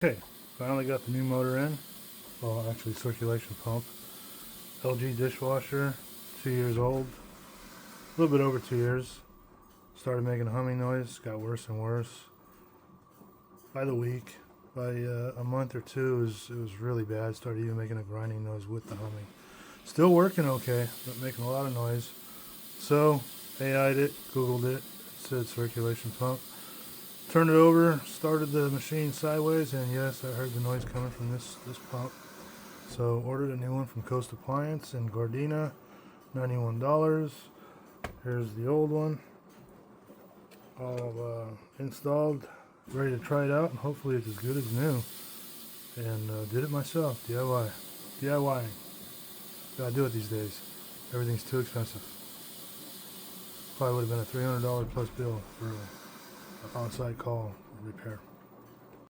Okay, finally got the new motor in. Well, actually circulation pump. LG dishwasher, 2 years old. A little bit over 2 years. Started making a humming noise, got worse and worse. By the week, by a month or two, it was really bad. Started even making a grinding noise with the humming. Still working okay, but making a lot of noise. So, AI'd it, Googled it, it said circulation pump. Turned it over, started the machine sideways, and yes, I heard the noise coming from this pump. So ordered a new one from Coastappliance in Gardena, $91. Here's the old one, all installed, ready to try it out, and hopefully it's as good as new. And did it myself, DIY. Gotta do it these days. Everything's too expensive. Probably would have been a $300 plus bill for an on-site call repair.